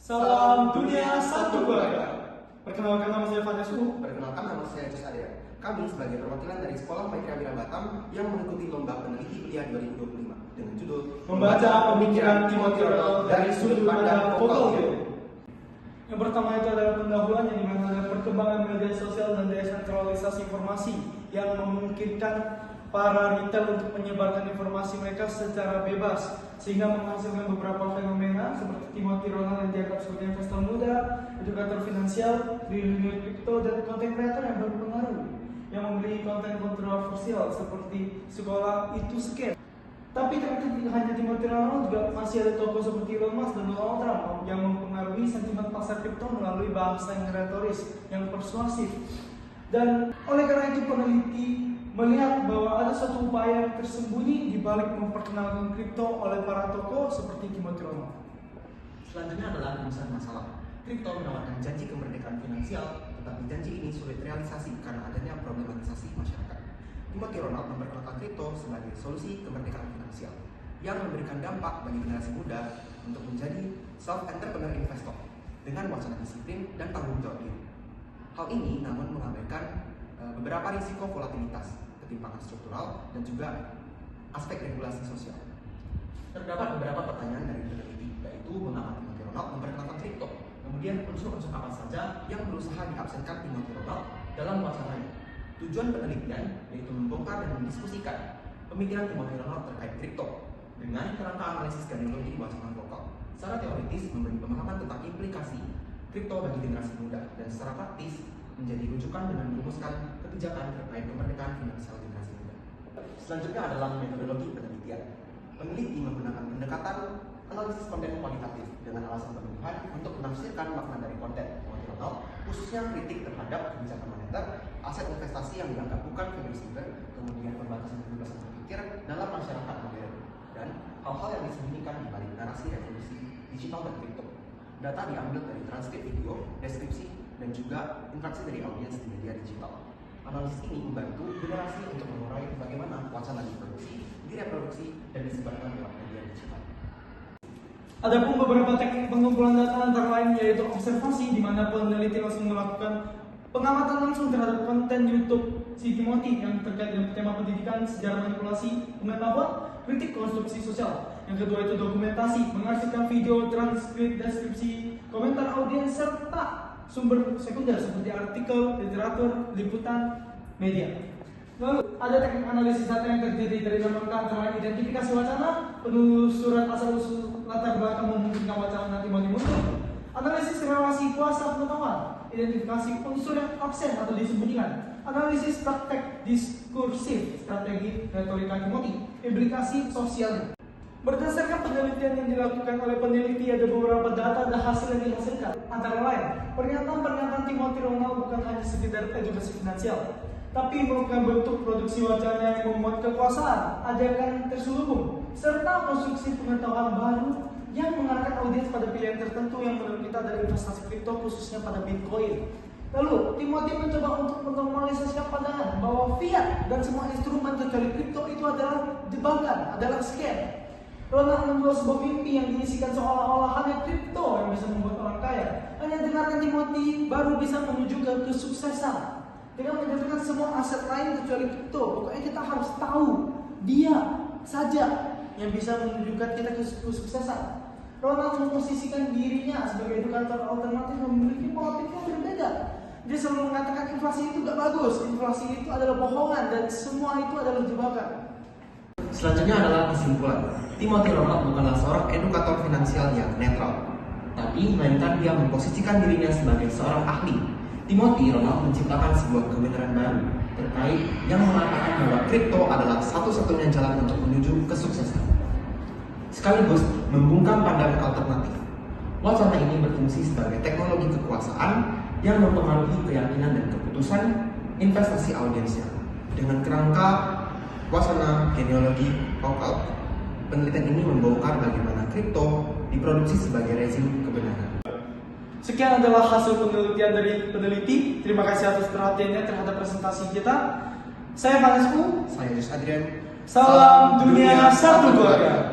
Salam dunia satu keluarga. Perkenalkan, nama saya Vanesku. Perkenalkan, nama saya Jus Adrian. Kami sebagai perwakilan dari Sekolah Maitri Amira Batam yang mengikuti lomba peneliti pilihan 2025 dengan judul Membaca Pemikiran Timothy Ronald dari Sudut Pandang Vokal Theory. Yang pertama itu adalah pendahuluan yang dimana ada perkembangan media sosial dan desentralisasi informasi yang memungkinkan para retail untuk menyebarkan informasi mereka secara bebas sehingga menghasilkan beberapa fenomena seperti Timothy Ronald yang dianggap sebagai investor muda, edukator finansial di dunia kripto, dan konten kreator yang berpengaruh yang memberi konten kontroversial seperti sekolah itu scam. Tapi ternyata tidak hanya Timothy Ronald, juga masih ada tokoh seperti Elon Musk dan Donald Trump yang mempengaruhi sentimen pasar kripto melalui bahasa yang retoris, yang persuasif. Dan oleh karena itu peneliti melihat bahwa ada suatu upaya yang tersembunyi di balik memperkenalkan kripto oleh para tokoh seperti Timothy Ronald. Selanjutnya adalah rumusan masalah. Kripto menawarkan janji kemerdekaan finansial, tetapi janji ini sulit realisasi karena adanya problematisasi masyarakat. Timothy Ronald memperkenalkan kripto sebagai solusi kemerdekaan finansial yang memberikan dampak bagi generasi muda untuk menjadi self-entrepreneur investor dengan wacana disiplin dan tanggung jawab diri. Hal ini namun mengabaikan beberapa risiko volatilitas, ketimpangan struktural, dan juga aspek regulasi sosial. Terdapat beberapa pertanyaan dari peneliti, yaitu mengapa Timothy Ronald memperkenalkan kripto, kemudian unsur-unsur apa saja yang berusaha diabsenkan Timothy Ronald dalam wacananya. Tujuan penelitian yaitu membongkar dan mendiskusikan pemikiran Timothy Ronald terkait kripto dengan kerangka analisis genealogi wacana lokal. Secara teoritis memberi pemahaman tentang implikasi kripto bagi generasi muda, dan secara praktis menjadi rujukan dengan merumuskan kebijakan terkait kemerdekaan finansial generasi muda. Selanjutnya adalah metodologi penelitian. Peneliti menggunakan pendekatan analisis konten kualitatif dengan alasan pemenuhan untuk menafsirkan makna dari konten Timothy Ronald, khususnya kritik terhadap kebijakan moneter, aset investasi yang dianggap bukan fleksibel, kemudian pembatasan kebebasan berpikir dalam masyarakat modern, dan hal-hal yang disembunyikan di balik narasi revolusi digital dan kripto. Data diambil dari transkrip video, deskripsi, dan juga interaksi dari audiens di media digital. Analisis ini membantu generasi untuk mengurai bagaimana wacana diproduksi, direproduksi, dan disebarkan lewat media digital. Adapun beberapa teknik pengumpulan data antara lain yaitu observasi, di mana peneliti langsung melakukan pengamatan langsung terhadap konten YouTube si Timothy yang terkait dengan tema pendidikan, sejarah manipulasi, pengetahuan, kritik konstruksi sosial. Yang kedua itu dokumentasi, mengarsipkan video, transkrip, deskripsi, komentar audiens, serta sumber sekunder seperti artikel, literatur, liputan, media. Lalu ada teknik analisis data yang terdiri dari beberapa antara lain identifikasi wacana, penelusuran asal-usul latar belakang memungkinkan wacana nanti muncul, analisis relasi kuasa pengetahuan, identifikasi unsur yang absen atau disembunyikan, analisis praktek diskursif, strategi retorika Timothy, implikasi sosialnya. Berdasarkan penelitian yang dilakukan oleh peneliti, ada beberapa data dan hasil yang dihasilkan. Antara lain, pernyataan-pernyataan Timothy Ronald bukan hanya sekedar edukasi finansial, tapi merupakan bentuk produksi wacana yang memuat kekuasaan, ajakan terselubung, serta konstruksi pengetahuan baru yang mengarahkan audiens pada pilihan tertentu yang menurut kita dari investasi kripto, khususnya pada Bitcoin. Lalu, Timothy mencoba untuk menormalisasikan pandangan bahwa fiat dan semua instrumen kecuali kripto itu adalah jebakan, adalah scam. Ronald membuat sebuah mimpi yang diisikan seolah-olah hanya kripto yang bisa membuat orang kaya. Hanya dengarkan Timothy baru bisa menuju ke kesuksesan. Dengan menjadikan semua aset lain kecuali kripto, pokoknya kita harus tahu dia saja yang bisa menunjukkan kita ke kesuksesan. Ronald memposisikan dirinya sebagai edukator alternatif yang memiliki pola pikir yang berbeda. Dia selalu mengatakan inflasi itu gak bagus, inflasi itu adalah bohongan, dan semua itu adalah jebakan. Selanjutnya adalah kesimpulan. Timothy Ronald bukanlah seorang edukator finansial yang netral, tapi melainkan dia memposisikan dirinya sebagai seorang ahli. Timothy Ronald menciptakan sebuah kebenaran baru terkait yang mengatakan bahwa kripto adalah satu-satunya jalan untuk menuju kesuksesan, sekaligus membungkam pandangan alternatif. Wacana ini berfungsi sebagai teknologi kekuasaan yang mempengaruhi keyakinan dan keputusan investasi audiensnya. Dengan kerangka wacana genealogi lokal, penelitian ini membongkar bagaimana kripto diproduksi sebagai rezim kebenaran. Sekian adalah hasil penelitian dari peneliti. Terima kasih atas perhatiannya terhadap presentasi kita. Saya Vanesku. Saya Jus Adrian. Salam dunia satu keluarga.